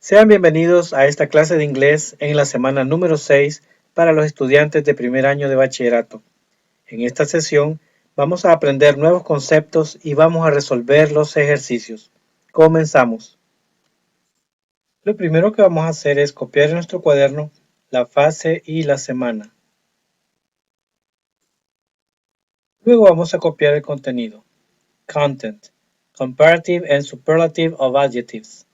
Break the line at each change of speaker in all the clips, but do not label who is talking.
Sean bienvenidos a esta clase de inglés en la semana número 6 para los estudiantes de primer año de bachillerato. En esta sesión vamos a aprender nuevos conceptos y vamos a resolver los ejercicios. Comenzamos. Lo primero que vamos a hacer es copiar en nuestro cuaderno la fase y la semana. Luego vamos a copiar el contenido. Content. Comparative and superlative of adjectives.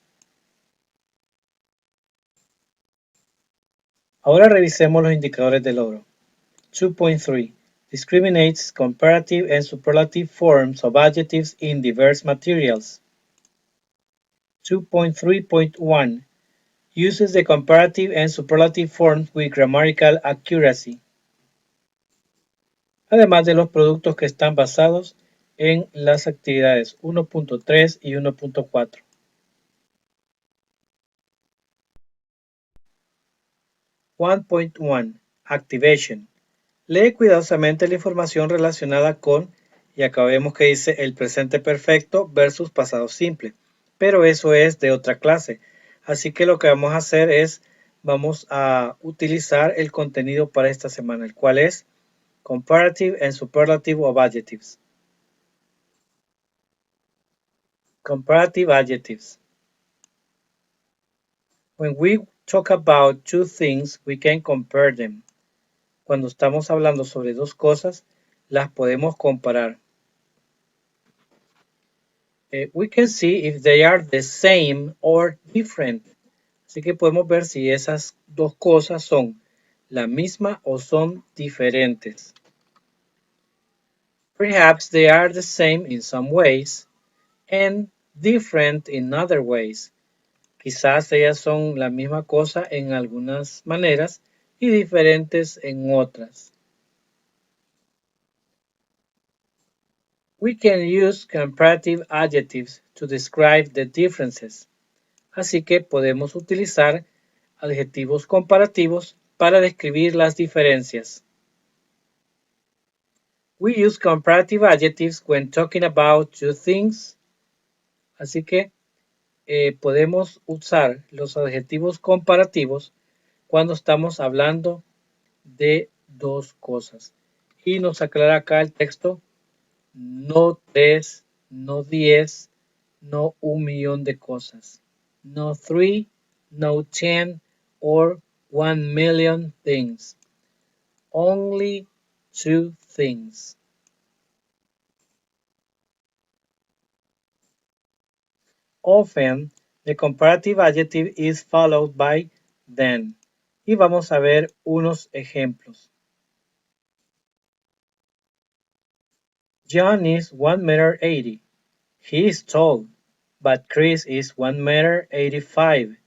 Ahora revisemos los indicadores de logro. 2.3. Discriminates comparative and superlative forms of adjectives in diverse materials. 2.3.1. Uses the comparative and superlative forms with grammatical accuracy. Además de los productos que están basados en las actividades 1.3 y 1.4. 1.1. Activation. Lee cuidadosamente la información relacionada con, y acá vemos que dice el presente perfecto versus pasado simple, pero eso es de otra clase. Así que lo que vamos a hacer es, vamos a utilizar el contenido para esta semana, el cual es Comparative and Superlative of Adjectives. Comparative Adjectives. When we talk about two things, we can compare them. Cuando estamos hablando sobre dos cosas, las podemos comparar. We can see if they are the same or different. Así que podemos ver si esas dos cosas son la misma o son diferentes. Perhaps they are the same in some ways and different in other ways. Quizás ellas son la misma cosa en algunas maneras y diferentes en otras. We can use comparative adjectives to describe the differences. Así que podemos utilizar adjetivos comparativos para describir las diferencias. We use comparative adjectives when talking about two things. Así que podemos usar los adjetivos comparativos cuando estamos hablando de dos cosas. Y nos aclara acá el texto, no 3, no 10, no 1,000,000 de cosas. No 3, no 10, or 1,000,000 things. Only two things. Often, the comparative adjective is followed by then. Y vamos a ver unos ejemplos. John is 1 meter 80. He is tall, but Chris is 1 meter 85.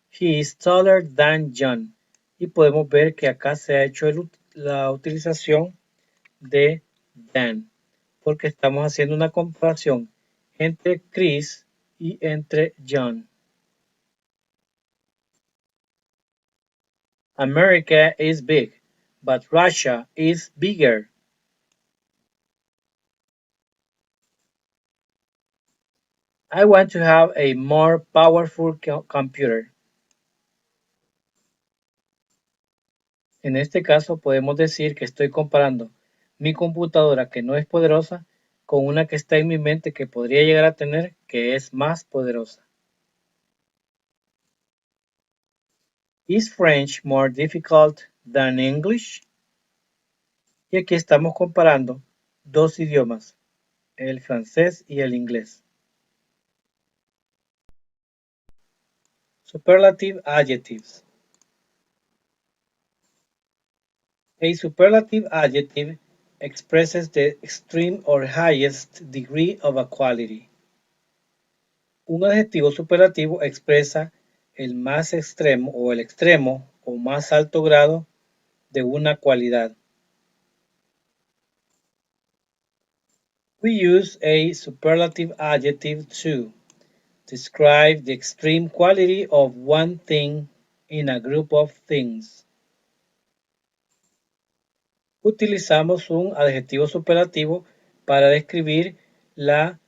He is taller than John. Y podemos ver que acá se ha hecho la utilización de than, porque estamos haciendo una comparación entre Chris y entre John. America is big, but Russia is bigger. I want to have a more powerful computer. En este caso podemos decir que estoy comparando mi computadora que no es poderosa con una que está en mi mente que podría llegar a tener que es más poderosa. Is French more difficult than English? Y aquí estamos comparando dos idiomas, el francés y el inglés. Superlative adjectives. A superlative adjective expresses the extreme or highest degree of a quality. Un adjetivo superlativo expresa el más extremo o el extremo o más alto grado de una cualidad. We use a superlative adjective to describe the extreme quality of one thing in a group of things. Utilizamos un adjetivo superlativo para describir la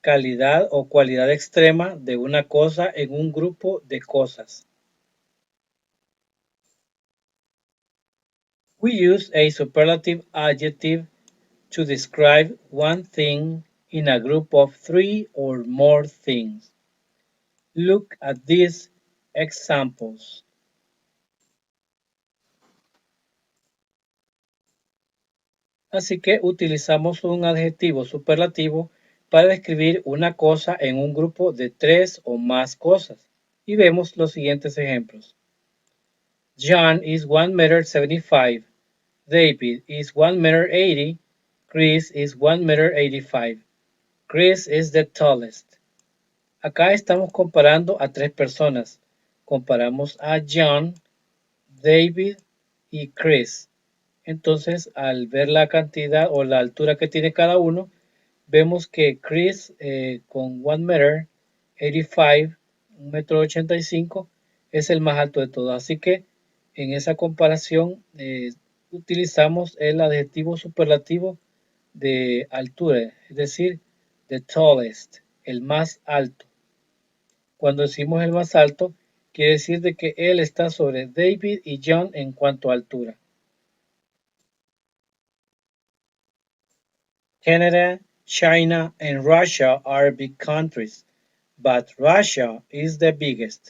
calidad o cualidad extrema de una cosa en un grupo de cosas. We use a superlative adjective to describe one thing in a group of three or more things. Look at these examples. Así que utilizamos un adjetivo superlativo para describir una cosa en un grupo de tres o más cosas. Y vemos los siguientes ejemplos. John is 1 meter 75. David is 1 meter 80. Chris is 1 meter 85. Chris is the tallest. Acá estamos comparando a tres personas. Comparamos a John, David y Chris. Entonces, al ver la cantidad o la altura que tiene cada uno, vemos que Chris con 1 meter 85, 1 metro 85, es el más alto de todos. Así que en esa comparación utilizamos el adjetivo superlativo de altura, es decir, the tallest, el más alto. Cuando decimos el más alto, quiere decir de que él está sobre David y John en cuanto a altura. Canada, China, and Russia are big countries, but Russia is the biggest.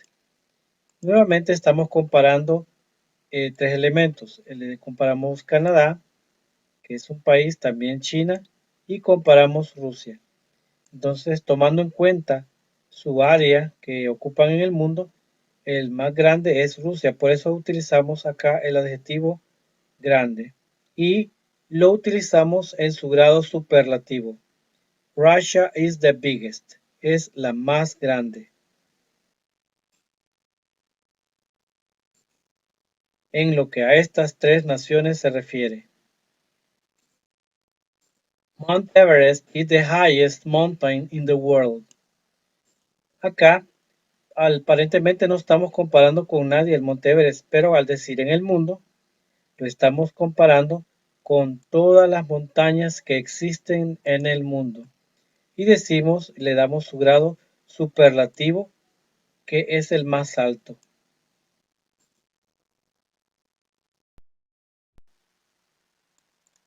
Nuevamente estamos comparando tres elementos. Comparamos Canadá, que es un país, también China, y comparamos Rusia. Entonces, tomando en cuenta su área que ocupan en el mundo, el más grande es Rusia. Por eso utilizamos acá el adjetivo grande y lo utilizamos en su grado superlativo. Russia is the biggest. Es la más grande. En lo que a estas tres naciones se refiere. Mount Everest is the highest mountain in the world. Acá, aparentemente no estamos comparando con nadie el Monte Everest, pero al decir en el mundo, lo estamos comparando con todas las montañas que existen en el mundo. Y decimos, le damos su grado superlativo, que es el más alto.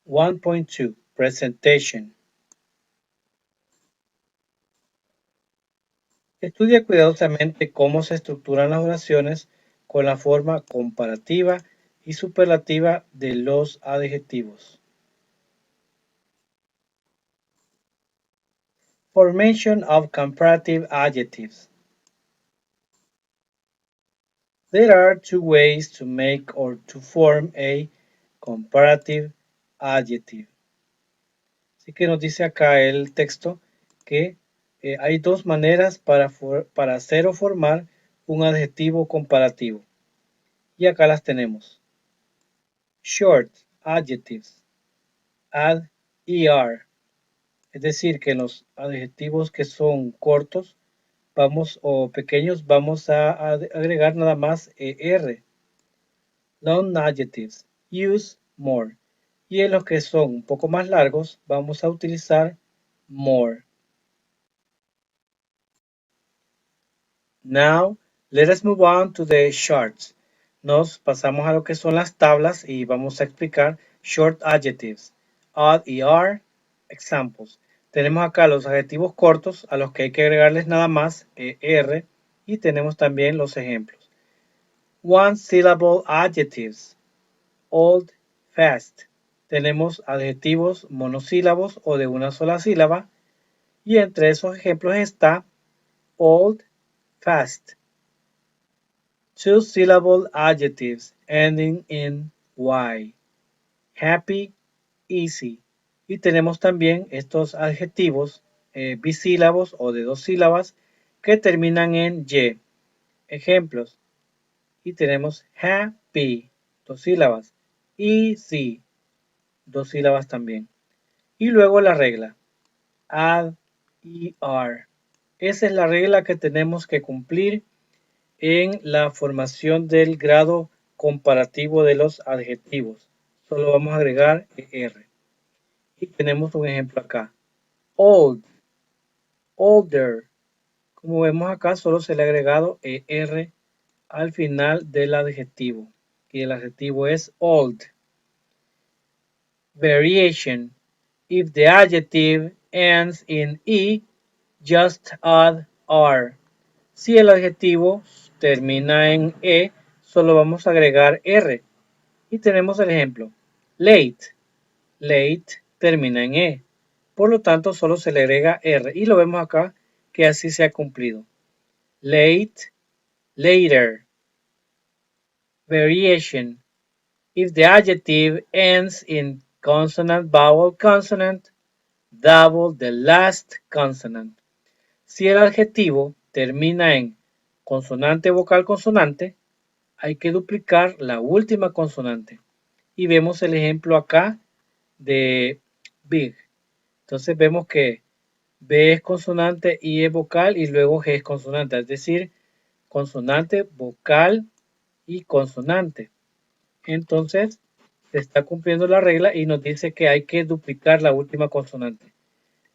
1.2 Presentation. Estudia cuidadosamente cómo se estructuran las oraciones con la forma comparativa y superlativa de los adjetivos. Formation of comparative adjectives. There are two ways to make or to form a comparative adjective. Así que nos dice acá el texto que hay dos maneras para hacer o formar un adjetivo comparativo. Y acá las tenemos. Short adjectives. Add er. Es decir, que en los adjetivos que son cortos o pequeños vamos a agregar nada más er. Long adjectives. Use more. Y en los que son un poco más largos vamos a utilizar more. Now, let us move on to the charts. Nos pasamos a lo que son las tablas y vamos a explicar short adjectives. Add er, examples. Tenemos acá los adjetivos cortos a los que hay que agregarles nada más er y tenemos también los ejemplos. One syllable adjectives. Old, fast. Tenemos adjetivos monosílabos o de una sola sílaba y entre esos ejemplos está old, fast. Two-syllable adjectives ending in y. Happy, easy. Y tenemos también estos adjetivos bisílabos o de dos sílabas que terminan en y. Ejemplos. Y tenemos happy, dos sílabas. Easy, dos sílabas también. Y luego la regla. Add er. Esa es la regla que tenemos que cumplir en la formación del grado comparativo de los adjetivos. Solo vamos a agregar er. Y tenemos un ejemplo acá. Old. older. Como vemos acá, solo se le ha agregado ER al final del adjetivo. Y el adjetivo es old. Variation. If the adjective ends in E, just add R. Si el adjetivo termina en E, solo vamos a agregar R. Y tenemos el ejemplo. Late. Late termina en E. Por lo tanto, solo se le agrega R. Y lo vemos acá que así se ha cumplido. Late, later. Variation. If the adjective ends in consonant, vowel, consonant, double the last consonant. Si el adjetivo termina en consonante, vocal, consonante, hay que duplicar la última consonante. Y vemos el ejemplo acá de big. Entonces vemos que B es consonante, I es vocal y luego G es consonante. Es decir, consonante, vocal y consonante. Entonces se está cumpliendo la regla y nos dice que hay que duplicar la última consonante.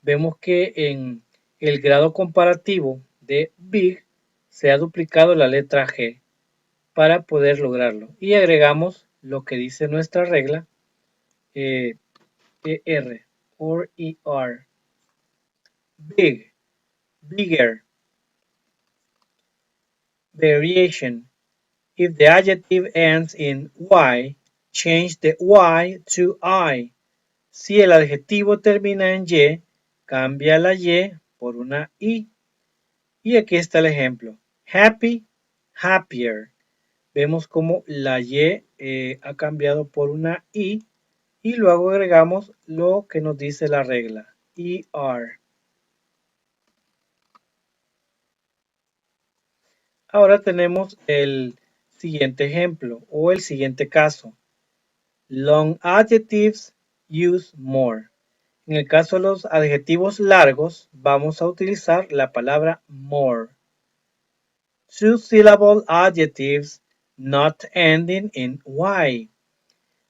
Vemos que en el grado comparativo de big se ha duplicado la letra G para poder lograrlo. Y agregamos lo que dice nuestra regla, ER, or ER. Big, bigger. Variation. If the adjective ends in Y, change the Y to I. Si el adjetivo termina en Y, cambia la Y por una I. Y aquí está el ejemplo. Happy, happier. Vemos como la Y ha cambiado por una I y luego agregamos lo que nos dice la regla. ER. Ahora tenemos el siguiente ejemplo o el siguiente caso. Long adjectives use more. En el caso de los adjetivos largos, vamos a utilizar la palabra more. Two-syllable adjectives not ending in Y.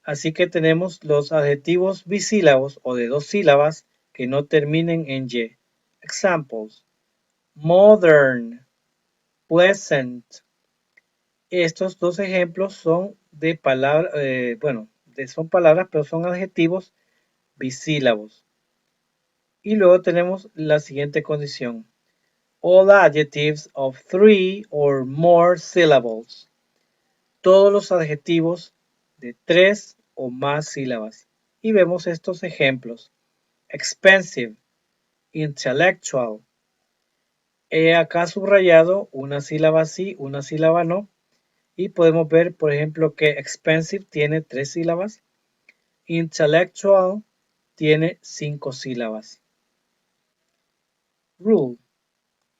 Así que tenemos los adjetivos bisílabos o de dos sílabas que no terminen en Y. Examples. Modern, pleasant. Estos dos ejemplos son de palabras, son palabras, pero son adjetivos bisílabos. Y luego tenemos la siguiente condición. All adjectives of 3 or more syllables. Todos los adjetivos de 3 o más sílabas. Y vemos estos ejemplos. Expensive, intellectual. He acá subrayado una sílaba sí, una sílaba no. Y podemos ver, por ejemplo, que expensive tiene 3 sílabas. Intellectual tiene 5 sílabas. Rule.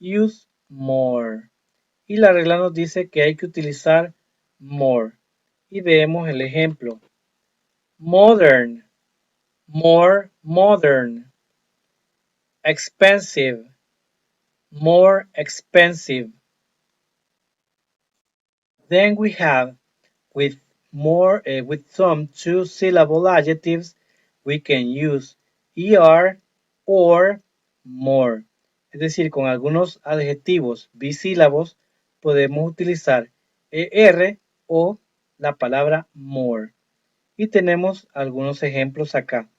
Use more. Y la regla nos dice que hay que utilizar more. Y vemos el ejemplo. Modern. More modern. Expensive. More expensive. Then we have with some two-syllable adjectives, we can use er or more. Es decir, con algunos adjetivos bisílabos podemos utilizar er o la palabra more. Y tenemos algunos ejemplos acá.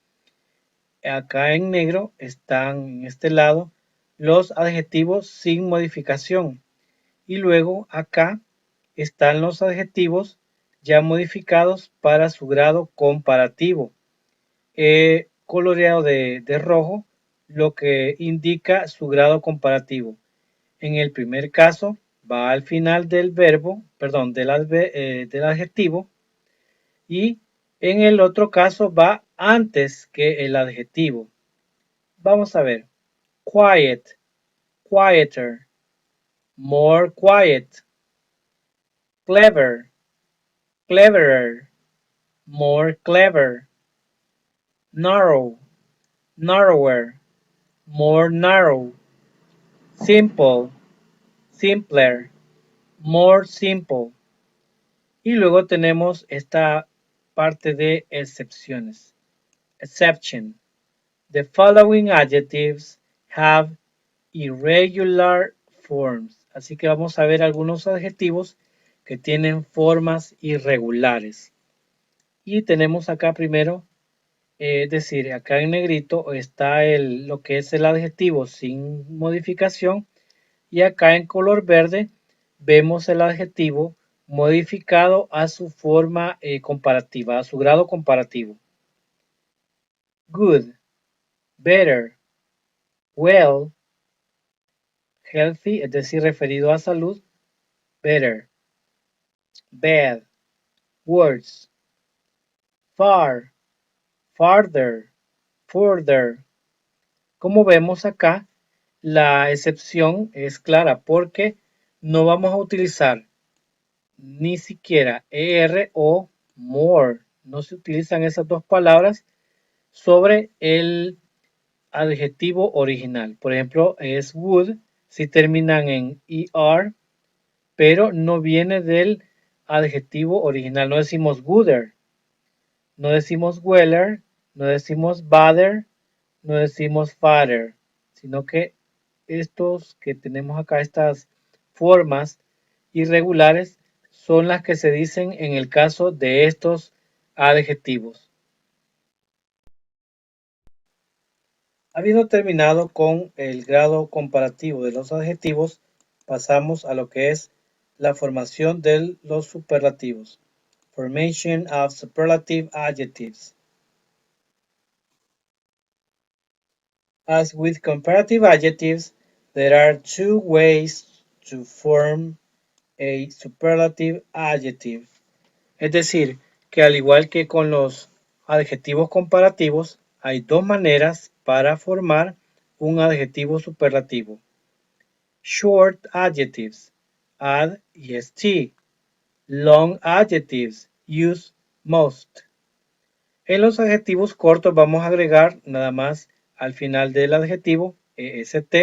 Acá en negro están en este lado los adjetivos sin modificación. Y luego acá están los adjetivos ya modificados para su grado comparativo. He coloreado de rojo lo que indica su grado comparativo. En el primer caso va al final del verbo, perdón, del adjetivo, y en el otro caso va antes que el adjetivo. Vamos a ver. Quiet, quieter, more quiet. Clever, cleverer, more clever. Narrow, narrower, more narrow. Simple, simpler, more simple. Y luego tenemos esta parte de excepciones. Exception. The following adjectives have irregular forms. Así que vamos a ver algunos adjetivos que tienen formas irregulares. Y tenemos acá primero, es decir, acá en negrito está lo que es el adjetivo sin modificación. Y acá en color verde vemos el adjetivo modificado a su forma comparativa, a su grado comparativo. Good, better, well, healthy, es decir, referido a salud, better, bad, worse, far, farther, further. Como vemos acá, la excepción es clara porque no vamos a utilizar ni siquiera er o more. No se utilizan esas dos palabras sobre el adjetivo original. Por ejemplo, es would si terminan en er, pero no viene del adjetivo original. No decimos gooder, no decimos weller, no decimos badder, no decimos father, sino que estos que tenemos acá, estas formas irregulares, son las que se dicen en el caso de estos adjetivos. Habiendo terminado con el grado comparativo de los adjetivos, pasamos a lo que es la formación de los superlativos. Formation of superlative adjectives. As with comparative adjectives, there are two ways to form a superlative adjective. Es decir, que al igual que con los adjetivos comparativos, hay dos maneras para formar un adjetivo superlativo. Short adjectives, add est. Long adjectives, use most. En los adjetivos cortos vamos a agregar nada más al final del adjetivo est,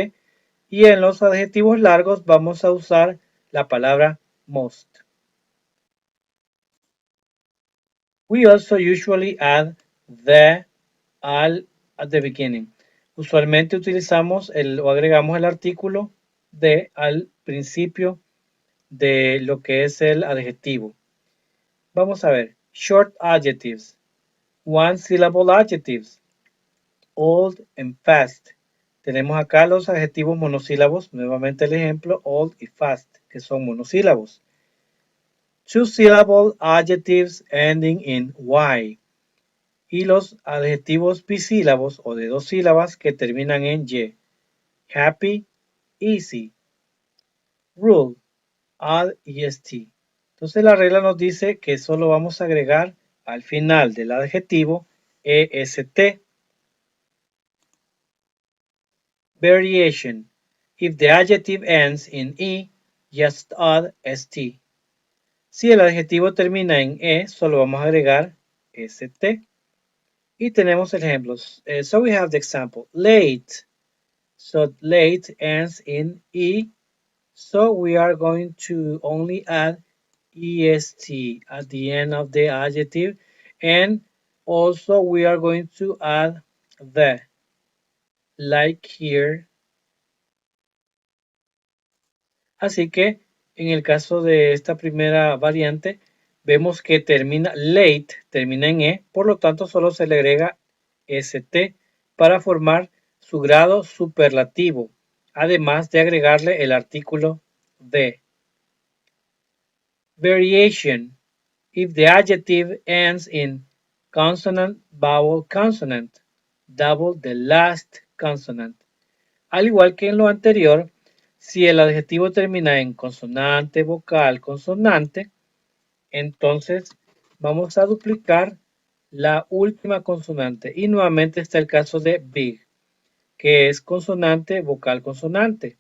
y en los adjetivos largos vamos a usar la palabra most. We also usually add the at the beginning. Usualmente utilizamos o agregamos el artículo de al principio de lo que es el adjetivo. Vamos a ver. Short adjectives. One syllable adjectives. Old and fast. Tenemos acá los adjetivos monosílabos. Nuevamente el ejemplo old y fast, que son monosílabos. Two syllable adjectives ending in y. Y los adjetivos bisílabos o de dos sílabas que terminan en y. Happy, easy. Rule, add est. Entonces la regla nos dice que solo vamos a agregar al final del adjetivo est. Variation. If the adjective ends in e, just add st. Si el adjetivo termina en e, solo vamos a agregar st. Y tenemos ejemplos. So we have the example. Late. So late ends in e. So we are going to only add est at the end of the adjective. And also we are going to add the. Like here. Así que en el caso de esta primera variante, vemos que late termina en e, por lo tanto solo se le agrega st para formar su grado superlativo, además de agregarle el artículo de. Variation. If the adjective ends in consonant, vowel, consonant, double the last consonant. Al igual que en lo anterior, si el adjetivo termina en consonante, vocal, consonante, entonces vamos a duplicar la última consonante. Y nuevamente está el caso de big, que es consonante, vocal, consonante.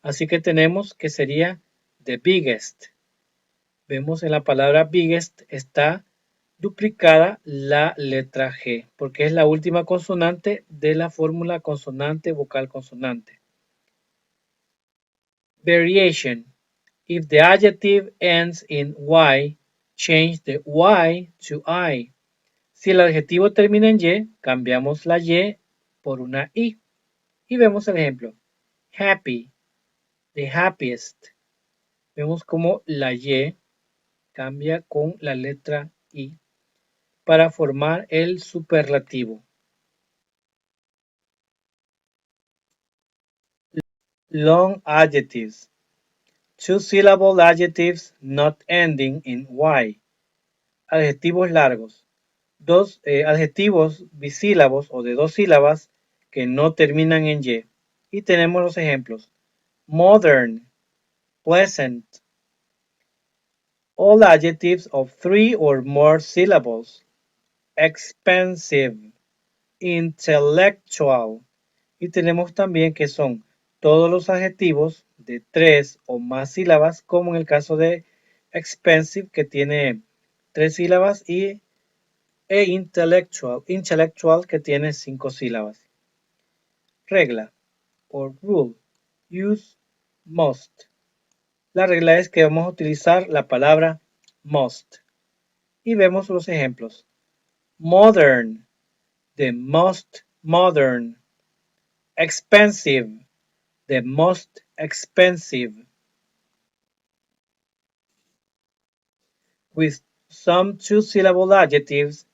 Así que tenemos que sería the biggest. Vemos en la palabra biggest está duplicada la letra G, porque es la última consonante de la fórmula consonante, vocal, consonante. Variation. If the adjective ends in y, change the y to I. Si el adjetivo termina en y, cambiamos la y por una i. Y vemos el ejemplo. happy, the happiest. Vemos como la Y cambia con la letra I para formar el superlativo. Long adjectives. Two-syllable adjectives not ending in Y. Adjetivos largos. Dos adjetivos bisílabos o de dos sílabas que no terminan en Y. Y tenemos los ejemplos. Modern, pleasant. All adjectives of three or more syllables. Expensive, intellectual. Y tenemos también que son todos los adjetivos de tres o más sílabas, como en el caso de expensive, que tiene tres sílabas, e intellectual, que tiene cinco sílabas. Regla o rule. Use must. La regla es que vamos a utilizar la palabra must. Y vemos los ejemplos. Modern, the most modern. Expensive, the most expensive. With some two-syllable adjectives,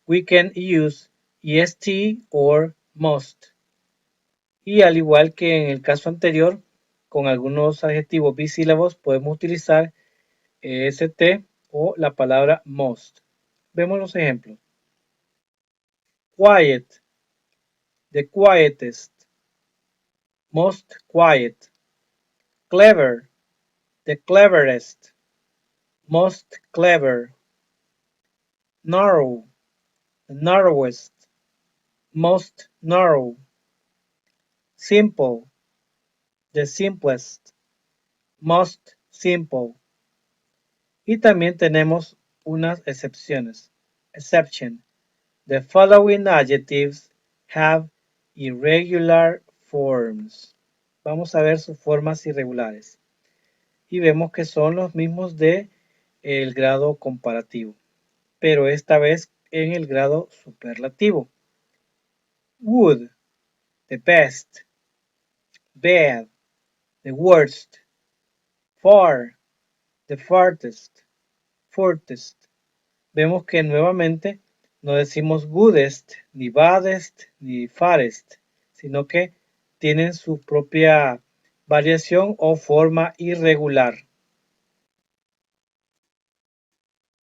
we can use est or must. Y al igual que en el caso anterior, con algunos adjetivos bisílabos podemos utilizar est o la palabra must. Vemos los ejemplos. Quiet, the quietest. Most quiet. Clever, the cleverest. Most clever. Narrow, the narrowest. Most narrow. Simple, the simplest. Most simple. Y también tenemos unas excepciones. Exception. The following adjectives have irregular forms. Vamos a ver sus formas irregulares. Y vemos que son los mismos de el grado comparativo, pero esta vez en el grado superlativo. Would, the best. Bad, the worst. Far, the farthest. Furthest. Vemos que nuevamente no decimos goodest, ni baddest, ni farthest, sino que tienen su propia variación o forma irregular.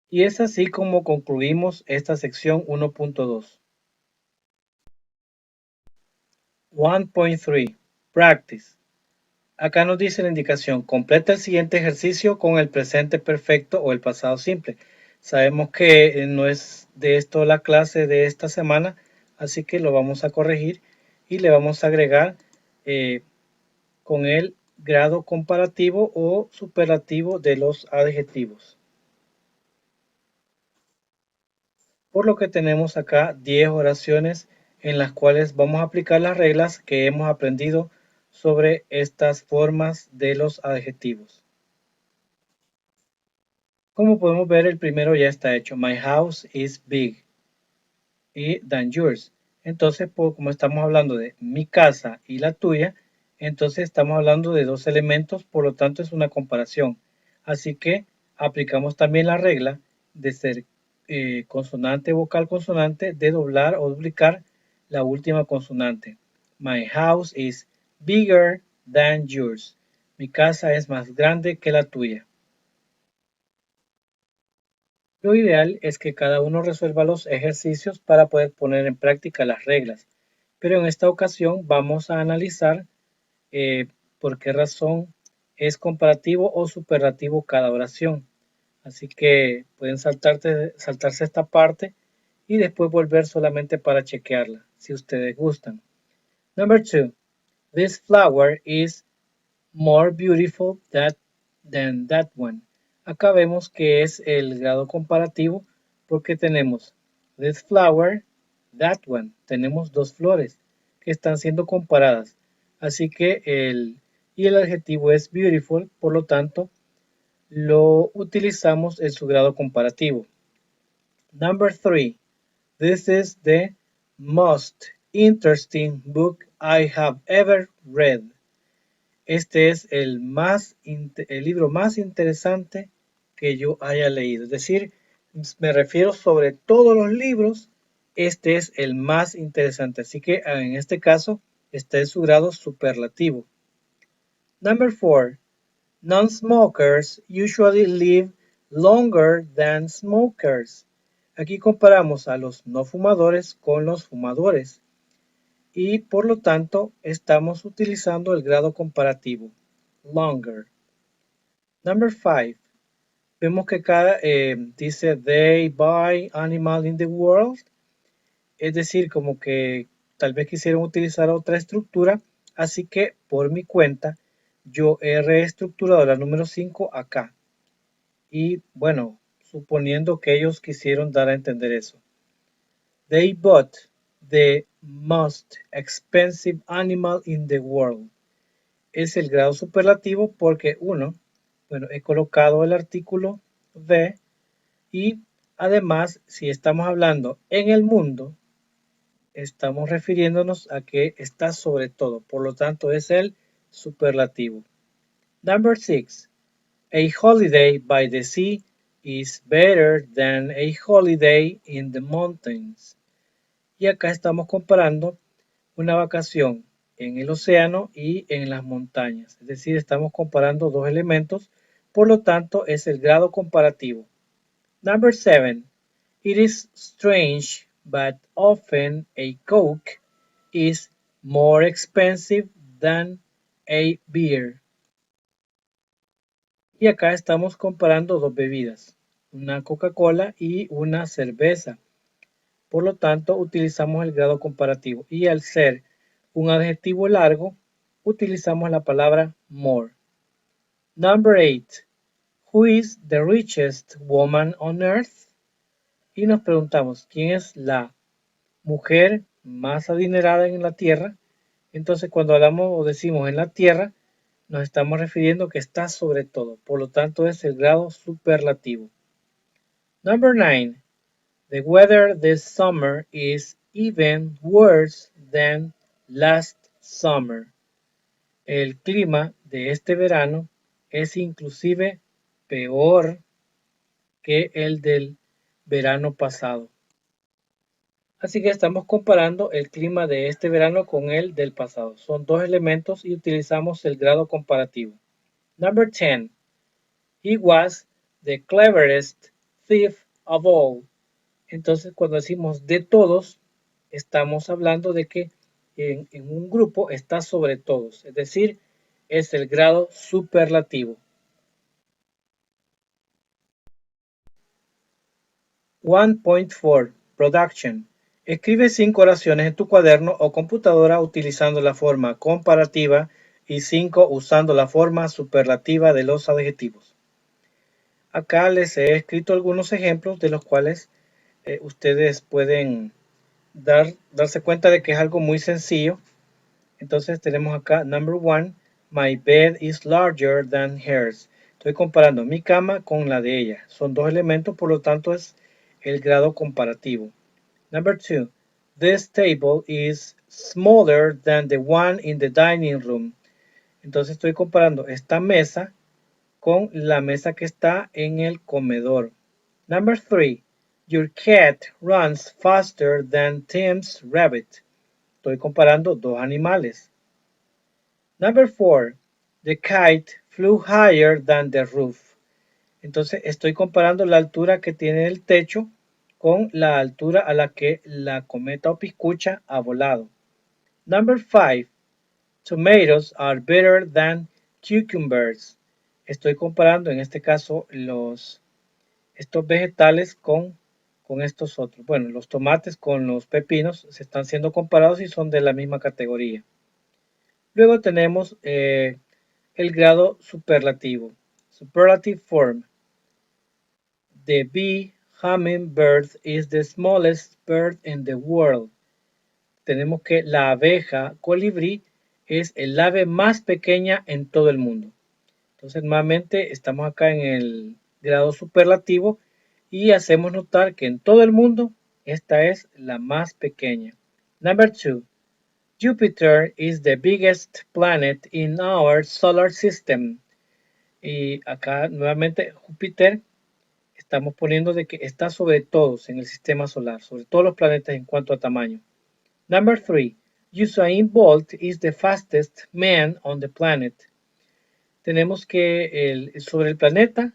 Y es así como concluimos esta sección 1.2. 1.3. Practice. Acá nos dice la indicación, completa el siguiente ejercicio con el presente perfecto o el pasado simple. Sabemos que no es de esto la clase de esta semana, así que lo vamos a corregir y le vamos a agregar con el grado comparativo o superlativo de los adjetivos. Por lo que tenemos acá 10 oraciones en las cuales vamos a aplicar las reglas que hemos aprendido sobre estas formas de los adjetivos. Como podemos ver, el primero ya está hecho. My house is big than yours. Entonces, como estamos hablando de mi casa y la tuya, entonces estamos hablando de dos elementos, por lo tanto es una comparación. Así que aplicamos también la regla de ser consonante, vocal, consonante, de doblar o duplicar la última consonante. My house is bigger than yours. Mi casa es más grande que la tuya. Lo ideal es que cada uno resuelva los ejercicios para poder poner en práctica las reglas, pero en esta ocasión vamos a analizar por qué razón es comparativo o superlativo cada oración. Así que pueden saltarse esta parte y después volver solamente para chequearla, si ustedes gustan. Number 2. This flower is more beautiful than that one. Acá vemos que es el grado comparativo porque tenemos this flower, that one. Tenemos dos flores que están siendo comparadas. Así que el adjetivo es beautiful, por lo tanto lo utilizamos en su grado comparativo. Number 3. This is the most interesting book I have ever read. este es el libro más interesante que yo haya leído. Es decir, me refiero sobre todos los libros, este es el más interesante. Así que en este caso está en su grado superlativo. Number 4. Non-smokers usually live longer than smokers. Aquí comparamos a los no fumadores con los fumadores y por lo tanto estamos utilizando el grado comparativo, longer. Number 5. Vemos que acá dice they buy animal in the world, es decir, como que tal vez quisieron utilizar otra estructura, así que por mi cuenta yo he reestructurado la número 5 acá. Y bueno, suponiendo que ellos quisieron dar a entender eso. They bought the most expensive animal in the world. Es el grado superlativo porque uno, bueno, he colocado el artículo the y además si estamos hablando en el mundo, estamos refiriéndonos a que está sobre todo, por lo tanto es el superlativo. Number 6. A holiday by the sea is better than a holiday in the mountains. Y acá estamos comparando una vacación en el océano y en las montañas. Es decir, estamos comparando dos elementos, por lo tanto es el grado comparativo. Number 7. It is strange, but often a Coke is more expensive than a beer. Y acá estamos comparando dos bebidas, una Coca-Cola y una cerveza. Por lo tanto, utilizamos el grado comparativo. Y al ser un adjetivo largo, utilizamos la palabra more. Number 8. Who is the richest woman on earth? Y nos preguntamos, ¿quién es la mujer más adinerada en la tierra? Entonces, cuando hablamos o decimos en la tierra, nos estamos refiriendo que está sobre todo. Por lo tanto, es el grado superlativo. Number 9. The weather this summer is even worse than last summer. El clima de este verano es inclusive peor que el del verano pasado. Así que estamos comparando el clima de este verano con el del pasado. Son dos elementos y utilizamos el grado comparativo. Number 10. He was the cleverest thief of all. Entonces, cuando decimos de todos, estamos hablando de que en un grupo está sobre todos. Es decir, es el grado superlativo. 1.4. Production. Escribe 5 oraciones en tu cuaderno o computadora utilizando la forma comparativa y 5 usando la forma superlativa de los adjetivos. Acá les he escrito algunos ejemplos de los cuales ustedes pueden darse cuenta de que es algo muy sencillo. Entonces tenemos acá number 1, my bed is larger than hers. Estoy comparando mi cama con la de ella. Son dos elementos, por lo tanto es el grado comparativo. Number 2, this table is smaller than the one in the dining room. Entonces estoy comparando esta mesa con la mesa que está en el comedor. Number 3, your cat runs faster than Tim's rabbit. Estoy comparando dos animales. Number 4, the kite flew higher than the roof. Entonces estoy comparando la altura que tiene el techo con la altura a la que la cometa o piscucha ha volado. Number 5, tomatoes are better than cucumbers. Estoy comparando en este caso estos vegetales con estos otros. Bueno, los tomates con los pepinos se están siendo comparados y son de la misma categoría. Luego tenemos el grado superlativo. Superlative form. The bee hummingbird is the smallest bird in the world. Tenemos que la abeja colibrí es el ave más pequeña en todo el mundo. Entonces, nuevamente estamos acá en el grado superlativo y hacemos notar que en todo el mundo esta es la más pequeña. Number 2. Jupiter is the biggest planet in our solar system. Y acá nuevamente Júpiter estamos poniendo de que está sobre todos en el sistema solar, sobre todos los planetas en cuanto a tamaño. Number 3. Usain Bolt is the fastest man on the planet. Tenemos que sobre el planeta,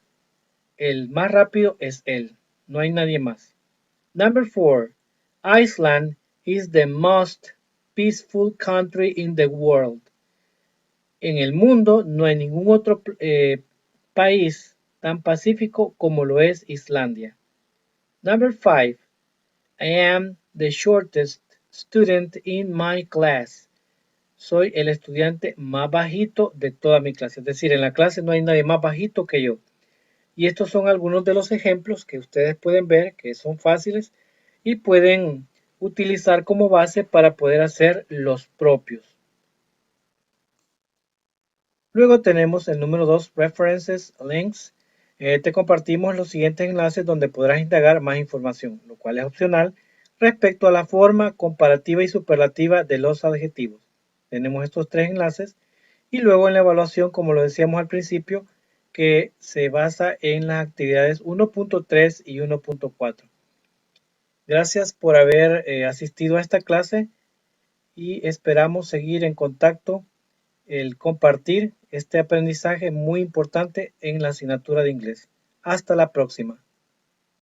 el más rápido es él. No hay nadie más. Number 4. Iceland is the most peaceful country in the world. En el mundo no hay ningún otro país tan pacífico como lo es Islandia. Number 5. I am the shortest student in my class. Soy el estudiante más bajito de toda mi clase. Es decir, en la clase no hay nadie más bajito que yo. Y estos son algunos de los ejemplos que ustedes pueden ver que son fáciles y pueden utilizar como base para poder hacer los propios. Luego tenemos el número 2, References, Links. Te compartimos los siguientes enlaces donde podrás indagar más información, lo cual es opcional respecto a la forma comparativa y superlativa de los adjetivos. Tenemos estos tres enlaces y luego en la evaluación, como lo decíamos al principio, que se basa en las actividades 1.3 y 1.4. Gracias por haber asistido a esta clase y esperamos seguir en contacto, el compartir este aprendizaje muy importante en la asignatura de inglés. Hasta la próxima.